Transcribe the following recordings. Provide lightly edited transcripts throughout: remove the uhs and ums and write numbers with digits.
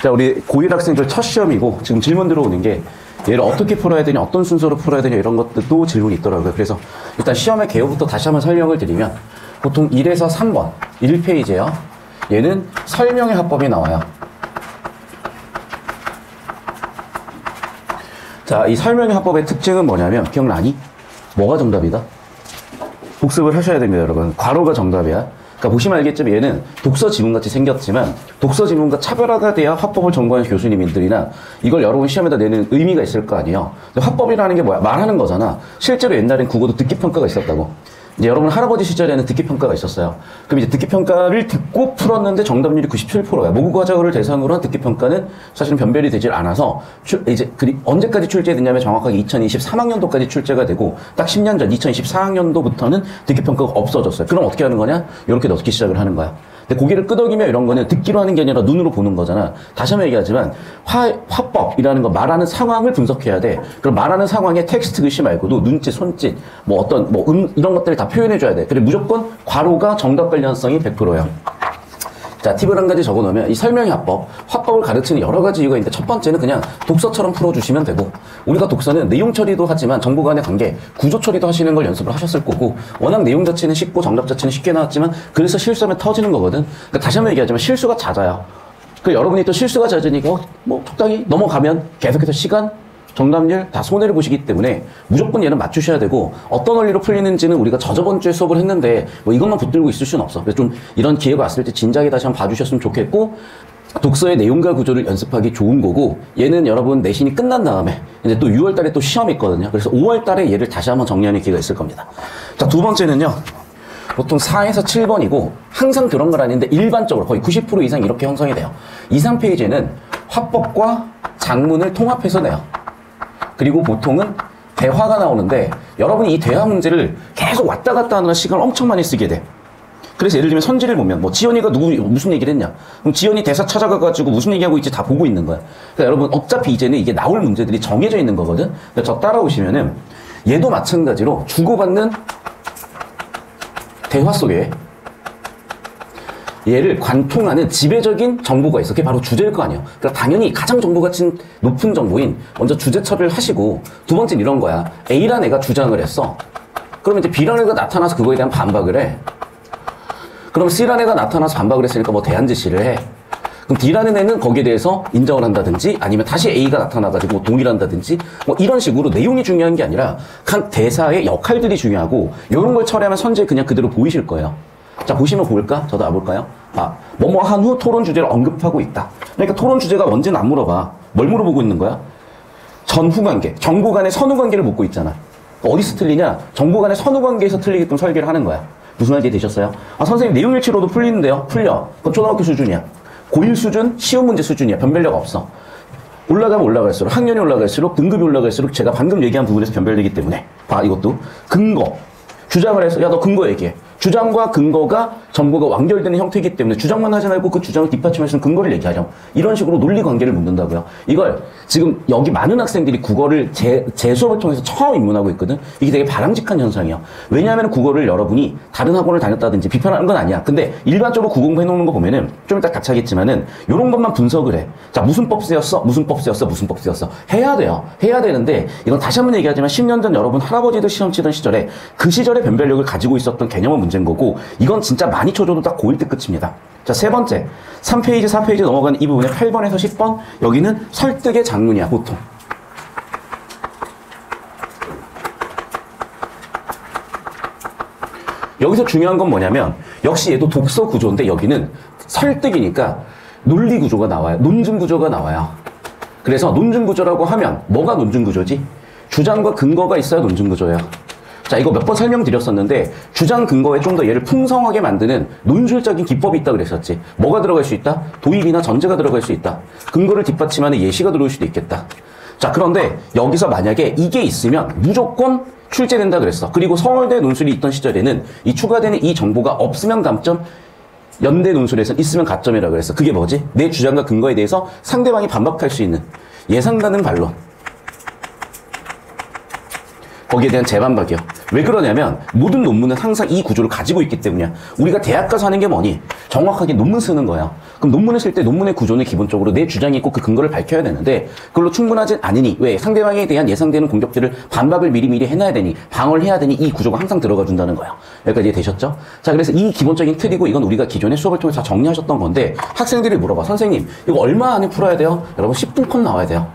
자, 우리 고1 학생들 첫 시험이고 지금 질문 들어오는 게 얘를 어떻게 풀어야 되냐, 어떤 순서로 풀어야 되냐 이런 것들도 질문이 있더라고요. 그래서 일단 시험의 개요부터 다시 한번 설명을 드리면 보통 1에서 3번 1페이지에요. 얘는 설명의 합법이 나와요. 자, 이 설명의 합법의 특징은 뭐냐면 기억나니? 뭐가 정답이다? 복습을 하셔야 됩니다, 여러분. 괄호가 정답이야. 그러니까 보시면 알겠지만 얘는 독서 지문같이 생겼지만 독서 지문과 차별화가 돼야 화법을 전공하는 교수님들이나 이걸 여러분 시험에다 내는 의미가 있을 거 아니에요. 화법이라는 게 뭐야? 말하는 거잖아. 실제로 옛날엔 국어도 듣기평가가 있었다고. 이제 여러분 할아버지 시절에는 듣기평가가 있었어요. 그럼 이제 듣기평가를 듣고 풀었는데 정답률이 97%야. 모국어적어를 대상으로 한 듣기평가는 사실은 변별이 되질 않아서 이제 언제까지 출제됐냐면 정확하게 2023학년도까지 출제가 되고 딱 10년 전 2024학년도부터는 듣기평가가 없어졌어요. 그럼 어떻게 하는 거냐? 이렇게 넣기 시작을 하는 거야. 근데 고개를 끄덕이며 이런 거는 듣기로 하는 게 아니라 눈으로 보는 거잖아. 다시 한번 얘기하지만 화법이라는 거 말하는 상황을 분석해야 돼. 그럼 말하는 상황에 텍스트 글씨 말고도 눈짓, 손짓, 이런 것들을 다 표현해줘야 돼. 그래 무조건 괄호가 정답 관련성이 100%예요. 자, 팁을 한 가지 적어놓으면 이 설명의 화법을 가르치는 여러 가지 이유가 있는데 첫 번째는 그냥 독서처럼 풀어주시면 되고 우리가 독서는 내용 처리도 하지만 정보 간의 관계, 구조 처리도 하시는 걸 연습을 하셨을 거고 워낙 내용 자체는 쉽고 정답 자체는 쉽게 나왔지만 그래서 실수하면 터지는 거거든. 그러니까 다시 한번 얘기하지만 실수가 잦아요. 그 여러분이 또 실수가 잦으니까 적당히 넘어가면 계속해서 시간, 정답률 다 손해를 보시기 때문에 무조건 얘는 맞추셔야 되고 어떤 원리로 풀리는지는 우리가 저번 주에 수업을 했는데 이것만 붙들고 있을 수는 없어. 그래서 좀 이런 기회가 왔을 때 진작에 다시 한번 봐주셨으면 좋겠고 독서의 내용과 구조를 연습하기 좋은 거고 얘는 여러분 내신이 끝난 다음에 이제 또 6월 달에 또 시험이 있거든요. 그래서 5월 달에 얘를 다시 한번 정리하는 기회가 있을 겁니다. 자, 두 번째는요. 보통 4에서 7번이고 항상 그런 건 아닌데 일반적으로 거의 90% 이상 이렇게 형성이 돼요. 2, 3페이지는 화법과 작문을 통합해서 내요. 그리고 보통은 대화가 나오는데 여러분이 이 대화 문제를 계속 왔다 갔다 하느라 시간을 엄청 많이 쓰게 돼. 그래서 예를 들면 선지를 보면 지연이가 무슨 얘기를 했냐? 그럼 지연이 대사 찾아가가지고 무슨 얘기하고 있지 다 보고 있는 거야. 그러니까 여러분 어차피 이제는 이게 나올 문제들이 정해져 있는 거거든. 그러니까 저 따라오시면은 얘도 마찬가지로 주고받는 대화 속에 얘를 관통하는 지배적인 정보가 있어. 그게 바로 주제일 거 아니에요. 그러니까 당연히 가장 정보가 높은 정보인 먼저 주제 처리를 하시고 두 번째는 이런 거야. A라는 애가 주장을 했어. 그러면 이제 B라는 애가 나타나서 그거에 대한 반박을 해. 그럼 C라는 애가 나타나서 반박을 했으니까 대안 제시를 해. 그럼 D라는 애는 거기에 대해서 인정을 한다든지 아니면 다시 A가 나타나가지고 동의를 한다든지 이런 식으로 내용이 중요한 게 아니라 각 대사의 역할들이 중요하고 이런 걸 처리하면 선지에 그냥 그대로 보이실 거예요. 자, 보시면 보일까? 저도 와볼까요? 뭐뭐 한 후 토론 주제를 언급하고 있다. 그러니까 토론 주제가 뭔지는 안 물어봐. 뭘 물어보고 있는 거야? 전후 관계, 정보 간의 선후 관계를 묻고 있잖아. 어디서 틀리냐? 정보 간의 선후 관계에서 틀리게끔 설계를 하는 거야. 무슨 말인지 되셨어요? 선생님 내용일치로도 풀리는데요? 풀려. 그건 초등학교 수준이야. 고1 수준, 시험 문제 수준이야. 변별력 없어. 올라가면 올라갈수록, 학년이 올라갈수록, 등급이 올라갈수록 제가 방금 얘기한 부분에서 변별되기 때문에 이것도 근거. 주장을 해서 야, 너 근거 얘기해. 주장과 근거가 정보가 완결되는 형태이기 때문에 주장만 하지 말고 그 주장을 뒷받침해서 근거를 얘기하죠. 이런 식으로 논리관계를 묻는다고요. 이걸 지금 여기 많은 학생들이 국어를 제 수업을 통해서 처음 입문하고 있거든. 이게 되게 바람직한 현상이에요. 왜냐하면 국어를 여러분이 다른 학원을 다녔다든지 비판하는 건 아니야. 근데 일반적으로 국어공부 해놓는 거 보면은 좀 이따 같이 하겠지만은 요런 것만 분석을 해. 자, 무슨 법 쓰였어? 무슨 법 쓰였어? 무슨 법 쓰였어? 해야 돼요. 해야 되는데 이건 다시 한번 얘기하지만 10년 전 여러분 할아버지도 시험 치던 시절에 그 시절의 변별력을 가지고 있었던 개념은 문제인 거고 이건 진짜 많이 쳐줘도 딱 고1 때 끝입니다. 자, 세 번째 3페이지 4페이지 넘어가는 이 부분에 8번에서 10번 여기는 설득의 장문이야. 보통 여기서 중요한 건 뭐냐면 역시 얘도 독서 구조인데 여기는 설득이니까 논리 구조가 나와요. 논증 구조가 나와요. 그래서 논증 구조라고 하면 뭐가 논증 구조지? 주장과 근거가 있어야 논증 구조예요. 자, 이거 몇 번 설명드렸었는데 주장 근거에 좀 더 얘를 풍성하게 만드는 논술적인 기법이 있다고 그랬었지. 뭐가 들어갈 수 있다? 도입이나 전제가 들어갈 수 있다. 근거를 뒷받침하는 예시가 들어올 수도 있겠다. 자, 그런데 여기서 만약에 이게 있으면 무조건 출제된다 그랬어. 그리고 서울대 논술이 있던 시절에는 이 추가되는 이 정보가 없으면 감점, 연대 논술에서 있으면 가점이라고 그랬어. 그게 뭐지? 내 주장과 근거에 대해서 상대방이 반박할 수 있는 예상 가능 반론. 거기에 대한 재반박이요. 왜 그러냐면 모든 논문은 항상 이 구조를 가지고 있기 때문이야. 우리가 대학 가서 하는 게 뭐니? 정확하게 논문 쓰는 거야. 그럼 논문을 쓸 때 논문의 구조는 기본적으로 내 주장이 있고 그 근거를 밝혀야 되는데 그걸로 충분하진 않으니 왜? 상대방에 대한 예상되는 공격들을 반박을 미리미리 해놔야 되니 방어를 해야 되니 이 구조가 항상 들어가 준다는 거야. 여기까지 이해되셨죠? 자, 그래서 이 기본적인 틀이고 이건 우리가 기존의 수업을 통해서 다 정리하셨던 건데 학생들이 물어봐. 선생님 이거 얼마 안에 풀어야 돼요? 여러분 10분 컷 나와야 돼요.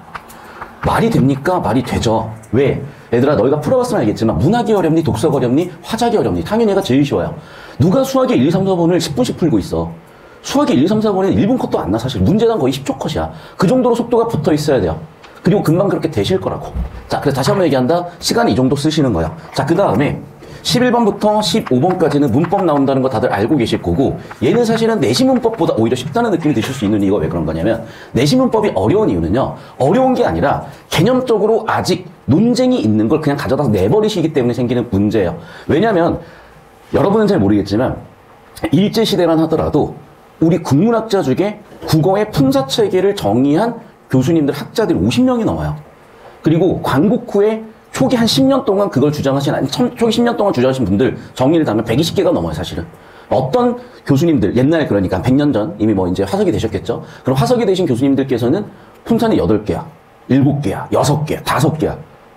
말이 됩니까? 말이 되죠. 왜? 얘들아 너희가 풀어봤으면 알겠지만 문학이 어렵니? 독서가 어렵니? 화작이 어렵니? 당연히 얘가 제일 쉬워요. 누가 수학의 1, 2, 3, 4번을 10분씩 풀고 있어. 수학의 1, 2, 3, 4번에는 1분 컷도 안 나. 사실 문제당 거의 10초 컷이야. 그 정도로 속도가 붙어 있어야 돼요. 그리고 금방 그렇게 되실 거라고. 자, 그래서 다시 한번 얘기한다. 시간이 이 정도 쓰시는 거야. 자, 그 다음에 11번부터 15번까지는 문법 나온다는 거 다들 알고 계실 거고 얘는 사실은 내신 문법보다 오히려 쉽다는 느낌이 드실 수 있는 이유가 왜 그런 거냐면 내신 문법이 어려운 이유는요. 어려운 게 아니라 개념적으로 아직 논쟁이 있는 걸 그냥 가져다서 내버리시기 때문에 생기는 문제예요. 왜냐하면 여러분은 잘 모르겠지만 일제시대만 하더라도 우리 국문학자 중에 국어의 품사체계를 정의한 교수님들, 학자들이 50명이 넘어요. 그리고 광복 후에 초기 한 10년 동안 그걸 주장하신, 초기 10년 동안 주장하신 분들 정리를 다 하면 120개가 넘어요, 사실은. 어떤 교수님들, 옛날 그러니까 100년 전 이미 뭐 이제 화석이 되셨겠죠? 그럼 화석이 되신 교수님들께서는 품사는 8개야, 7개야, 6개야, 5개야.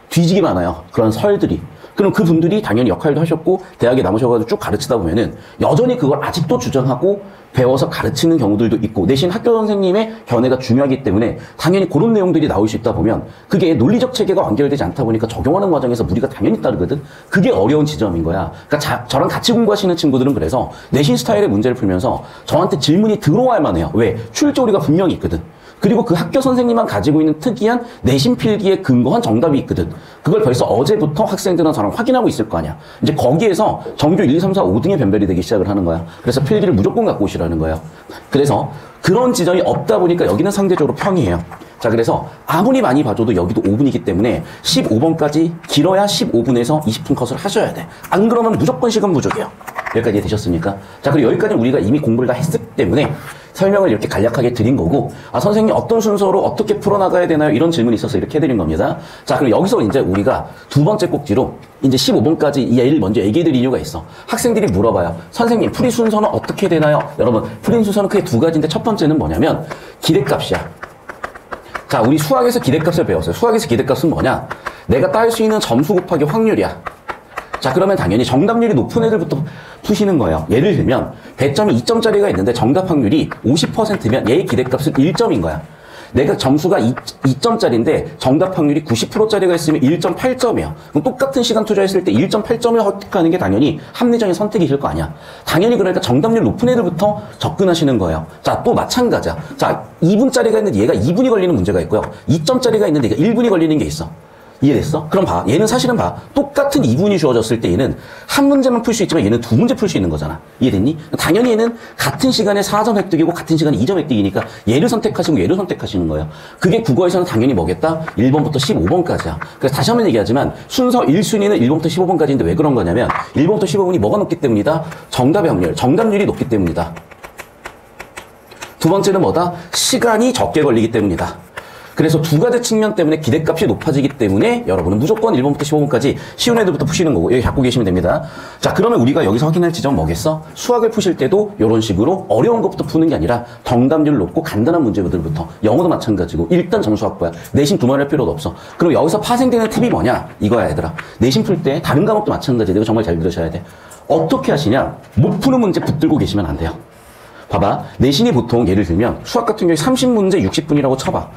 뒤지게 많아요. 그런 설들이. 그럼 그분들이 당연히 역할도 하셨고 대학에 남으셔가지고 쭉 가르치다 보면은 여전히 그걸 아직도 주장하고 배워서 가르치는 경우들도 있고 내신 학교 선생님의 견해가 중요하기 때문에 당연히 그런 내용들이 나올 수 있다 보면 그게 논리적 체계가 완결되지 않다 보니까 적용하는 과정에서 무리가 당연히 따르거든. 그게 어려운 지점인 거야. 그러니까 저랑 같이 공부하시는 친구들은 그래서 내신 스타일의 문제를 풀면서 저한테 질문이 들어와야만 해요. 왜? 출제오리가 분명히 있거든. 그리고 그 학교 선생님만 가지고 있는 특이한 내신 필기에 근거한 정답이 있거든. 그걸 벌써 어제부터 학생들은 저랑 확인하고 있을 거 아니야. 이제 거기에서 정규 1, 2, 3, 4, 5등의 변별이 되기 시작을 하는 거야. 그래서 필기를 무조건 갖고 오시라는 거예요. 그래서 그런 지점이 없다 보니까 여기는 상대적으로 평이에요. 자, 그래서 아무리 많이 봐줘도 여기도 5분이기 때문에 15번까지 길어야 15분에서 20분 컷을 하셔야 돼. 안 그러면 무조건 시간 부족이에요. 여기까지 되셨습니까? 자, 그리고 여기까지는 우리가 이미 공부를 다 했기 때문에 설명을 이렇게 간략하게 드린 거고, 아, 선생님 어떤 순서로 어떻게 풀어나가야 되나요? 이런 질문이 있어서 이렇게 해드린 겁니다. 자, 그럼 여기서 이제 우리가 두 번째 꼭지로 이제 15번까지 이 예를 먼저 얘기해드릴 이유가 있어. 학생들이 물어봐요. 선생님, 풀이 순서는 어떻게 되나요? 여러분, 풀이 순서는 크게 두 가지인데 첫 번째는 뭐냐면 기대값이야. 자, 우리 수학에서 기대값을 배웠어요. 수학에서 기대값은 뭐냐? 내가 딸 수 있는 점수 곱하기 확률이야. 자, 그러면 당연히 정답률이 높은 애들부터 푸시는 거예요. 예를 들면 배점이 2점짜리가 있는데 정답 확률이 50%면 얘의 기대값은 1점인 거야. 내가 점수가 2점짜리인데 정답 확률이 90%짜리가 있으면 1.8점이야. 그럼 똑같은 시간 투자했을 때 1.8점을 획득하는 게 당연히 합리적인 선택이실 거 아니야. 당연히 그러니까 정답률 높은 애들부터 접근하시는 거예요. 자, 또 마찬가지야. 자, 2분짜리가 있는데 얘가 2분이 걸리는 문제가 있고요. 2점짜리가 있는데 얘가 1분이 걸리는 게 있어. 이해됐어? 그럼 봐. 얘는 사실은 봐. 똑같은 2분이 주어졌을 때 얘는 한 문제만 풀 수 있지만 얘는 두 문제 풀 수 있는 거잖아. 이해됐니? 당연히 얘는 같은 시간에 4점 획득이고 같은 시간에 2점 획득이니까 얘를 선택하시고 얘를 선택하시는 거예요. 그게 국어에서는 당연히 뭐겠다? 1번부터 15번까지야. 그래서 다시 한번 얘기하지만 순서 1순위는 1번부터 15번까지인데 왜 그런 거냐면 1번부터 15번이 뭐가 높기 때문이다? 정답의 확률, 정답률이 높기 때문이다. 두 번째는 뭐다? 시간이 적게 걸리기 때문이다. 그래서 두 가지 측면 때문에 기대값이 높아지기 때문에 여러분은 무조건 1번부터 15번까지 쉬운 애들부터 푸시는 거고 여기 갖고 계시면 됩니다. 자, 그러면 우리가 여기서 확인할 지점은 뭐겠어? 수학을 푸실 때도 이런 식으로 어려운 것부터 푸는 게 아니라 정답률 높고 간단한 문제들부터. 영어도 마찬가지고 일단 점수 확보야. 내신 두말할 필요도 없어. 그럼 여기서 파생되는 팁이 뭐냐? 이거야 얘들아. 내신 풀 때 다른 과목도 마찬가지야. 이거 정말 잘 들으셔야 돼. 어떻게 하시냐? 못 푸는 문제 붙들고 계시면 안 돼요. 봐봐. 내신이 보통 예를 들면 수학 같은 경우에 30문제 60분이라고 쳐봐.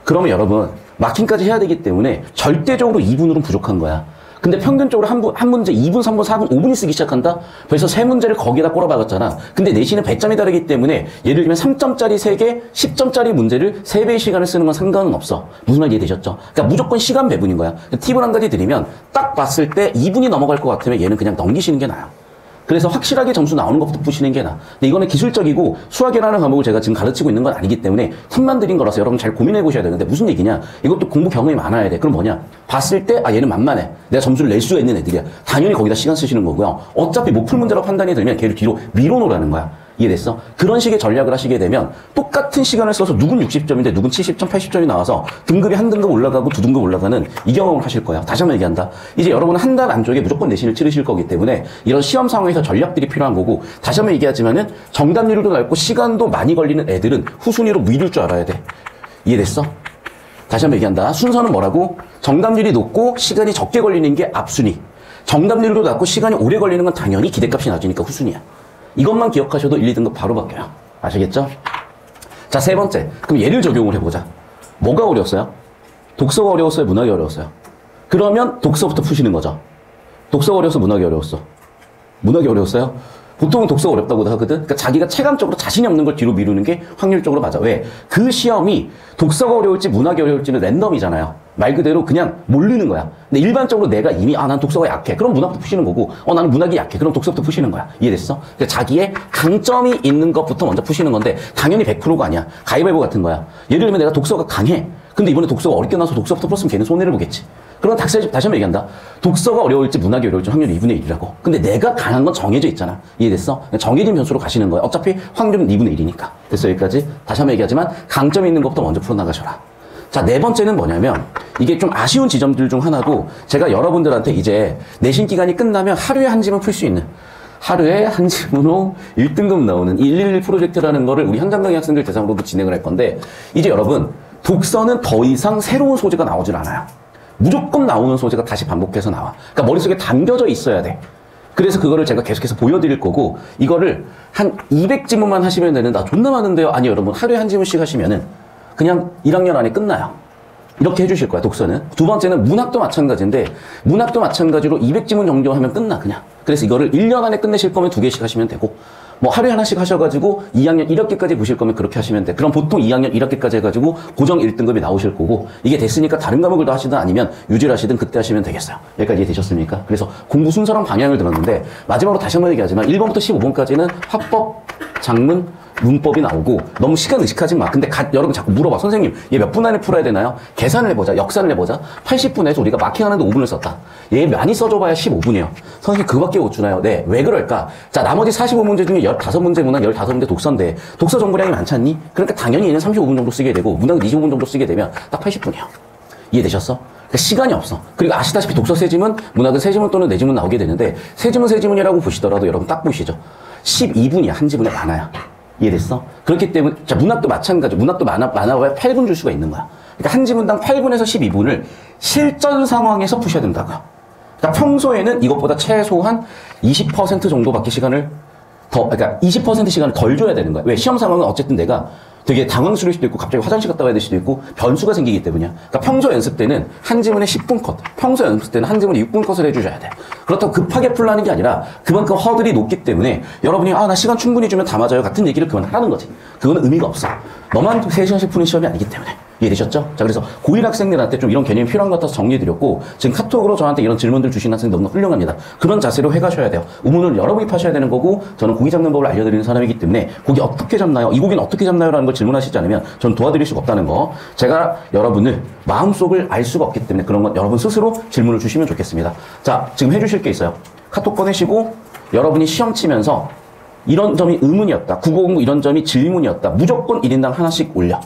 그러면 여러분 마킹까지 해야 되기 때문에 절대적으로 2분으로는 부족한 거야. 근데 평균적으로 한 문제 2분, 3분, 4분, 5분이 쓰기 시작한다? 벌써 세 문제를 거기에다 꼬라박았잖아. 근데 내신은 배점이 다르기 때문에 예를 들면 3점짜리 3개, 10점짜리 문제를 3배의 시간을 쓰는 건 상관은 없어. 무슨 말 이해되셨죠? 그러니까 무조건 시간 배분인 거야. 팁을 한 가지 드리면 딱 봤을 때 2분이 넘어갈 것 같으면 얘는 그냥 넘기시는 게 나아요. 그래서 확실하게 점수 나오는 것부터 푸시는 게 나아. 근데 이거는 기술적이고 수학이라는 과목을 제가 지금 가르치고 있는 건 아니기 때문에 팁만 드린 거라서 여러분 잘 고민해 보셔야 되는데 무슨 얘기냐? 이것도 공부 경험이 많아야 돼. 그럼 뭐냐? 봤을 때 아 얘는 만만해. 내가 점수를 낼 수가 있는 애들이야. 당연히 거기다 시간 쓰시는 거고요. 어차피 못 풀 문제라고 판단이 들면 걔를 뒤로 밀어놓으라는 거야. 이해됐어? 그런 식의 전략을 하시게 되면 똑같은 시간을 써서 누군 60점인데 누군 70점, 80점이 나와서 등급이 한 등급 올라가고 두 등급 올라가는 이 경험을 하실 거야. 다시 한번 얘기한다. 이제 여러분은 한 달 안쪽에 무조건 내신을 치르실 거기 때문에 이런 시험 상황에서 전략들이 필요한 거고, 다시 한번 얘기하지만은 정답률도 낮고 시간도 많이 걸리는 애들은 후순위로 미룰 줄 알아야 돼. 이해됐어? 다시 한번 얘기한다. 순서는 뭐라고? 정답률이 높고 시간이 적게 걸리는 게 앞순위. 정답률도 낮고 시간이 오래 걸리는 건 당연히 기대값이 낮으니까 후순위야. 이것만 기억하셔도 1, 2등급 바로 바뀌어요. 아시겠죠? 자, 세 번째. 그럼 얘를 적용을 해보자. 뭐가 어려웠어요? 독서가 어려웠어요? 문학이 어려웠어요? 그러면 독서부터 푸시는 거죠. 독서가 어려워서 문학이 어려웠어. 문학이 어려웠어요? 보통은 독서가 어렵다고도 하거든. 그러니까 자기가 체감적으로 자신이 없는 걸 뒤로 미루는 게 확률적으로 맞아. 왜? 그 시험이 독서가 어려울지 문학이 어려울지는 랜덤이잖아요. 말 그대로 그냥 모르는 거야. 근데 일반적으로 내가 이미 난 독서가 약해. 그럼 문학도 푸시는 거고, 나는 문학이 약해. 그럼 독서부터 푸시는 거야. 이해됐어? 그러니까 자기의 강점이 있는 것부터 먼저 푸시는 건데 당연히 100%가 아니야. 가위바위보 같은 거야. 예를 들면 내가 독서가 강해. 근데 이번에 독서가 어렵게 나와서 독서부터 풀었으면 걔는 손해를 보겠지. 그럼 다시 한번 얘기한다. 독서가 어려울지 문학이 어려울지 확률이 2분의 1이라고. 근데 내가 강한 건 정해져 있잖아. 이해됐어? 정해진 변수로 가시는 거야. 어차피 확률은 2분의 1이니까. 됐어, 여기까지? 다시 한번 얘기하지만 강점이 있는 것부터 먼저 풀어나가셔라. 자, 네 번째는 뭐냐면 이게 좀 아쉬운 지점들 중 하나고, 제가 여러분들한테 이제 내신 기간이 끝나면 하루에 한 지문 풀 수 있는, 하루에 한 지문으로 1등급 나오는 111 프로젝트라는 거를 우리 현장 강의 학생들 대상으로도 진행을 할 건데, 이제 여러분 독서는 더 이상 새로운 소재가 나오질 않아요. 무조건 나오는 소재가 다시 반복해서 나와. 그러니까 머릿속에 담겨져 있어야 돼. 그래서 그거를 제가 계속해서 보여드릴 거고, 이거를 한 200지문만 하시면 되는, 나 존나 많은데요? 아니, 여러분 하루에 한 지문씩 하시면은 그냥 1학년 안에 끝나요. 이렇게 해주실 거야, 독서는. 두 번째는 문학도 마찬가지인데, 문학도 마찬가지로 200지문 정도 하면 끝나, 그냥. 그래서 이거를 1년 안에 끝내실 거면 2개씩 하시면 되고, 뭐 하루에 하나씩 하셔가지고 2학년 1학기까지 보실 거면 그렇게 하시면 돼. 그럼 보통 2학년 1학기까지 해가지고 고정 1등급이 나오실 거고, 이게 됐으니까 다른 과목을 더 하시든 아니면 유지를 하시든 그때 하시면 되겠어요. 여기까지 이해되셨습니까? 그래서 공부 순서랑 방향을 들었는데, 마지막으로 다시 한번 얘기하지만 1번부터 15번까지는 화법, 작문, 문법이 나오고, 너무 시간 의식하지 마. 근데 여러분 자꾸 물어봐. 선생님, 얘 몇 분 안에 풀어야 되나요? 계산을 해보자. 역산을 해보자. 80분에서 우리가 마킹하는데 5분을 썼다. 얘 많이 써줘봐야 15분이에요. 선생님, 그거밖에 못 주나요? 네. 왜 그럴까? 자, 나머지 45문제 중에 15문제 문학, 15문제 독서인데, 독서 정보량이 많지 않니? 그러니까 당연히 얘는 35분 정도 쓰게 되고, 문학은 25분 정도 쓰게 되면 딱 80분이야. 이해되셨어? 그러니까 시간이 없어. 그리고 아시다시피 독서 세 지문, 문학은 세 지문 또는 네 지문 나오게 되는데, 세 지문이라고 보시더라도 여러분 딱 보시죠. 12분이야. 한 지문에 많아야. 이해됐어? 그렇기 때문에, 자, 문학도 마찬가지. 문학도 많아봐야 8분 줄 수가 있는 거야. 그러니까 한 지문당 8분에서 12분을 실전 상황에서 푸셔야 된다고요. 그러니까 평소에는 이것보다 최소한 20% 정도밖에 시간을 그러니까 20% 시간을 덜 줘야 되는 거야. 왜? 시험 상황은 어쨌든 내가 되게 당황스러울 수도 있고, 갑자기 화장실 갔다 와야 될 수도 있고, 변수가 생기기 때문이야. 그러니까 평소 연습 때는 한 지문에 10분 컷, 평소 연습 때는 한 지문에 6분 컷을 해주셔야 돼. 그렇다고 급하게 풀라는 게 아니라 그만큼 허들이 높기 때문에 여러분이 나 시간 충분히 주면 다 맞아요 같은 얘기를 그만하라는 거지. 그거는 의미가 없어. 너만 3시간씩 푸는 시험이 아니기 때문에. 이해되셨죠? 자, 그래서 고1 학생들한테 좀 이런 개념이 필요한 것 같아서 정리해드렸고, 지금 카톡으로 저한테 이런 질문들 주신 학생 너무 훌륭합니다. 그런 자세로 해가셔야 돼요. 우문을 여러 번 입하셔야 되는 거고, 저는 고기 잡는 법을 알려드리는 사람이기 때문에, 고기 어떻게 잡나요? 이 고기는 어떻게 잡나요? 라는 걸 질문하시지 않으면 전 도와드릴 수가 없다는 거. 제가 여러분을 마음속을 알 수가 없기 때문에 그런 건 여러분 스스로 질문을 주시면 좋겠습니다. 자, 지금 해주실 게 있어요. 카톡 꺼내시고, 여러분이 시험 치면서 이런 점이 의문이었다, 국어 공부 이런 점이 질문이었다, 무조건 1인당 하나씩 올려.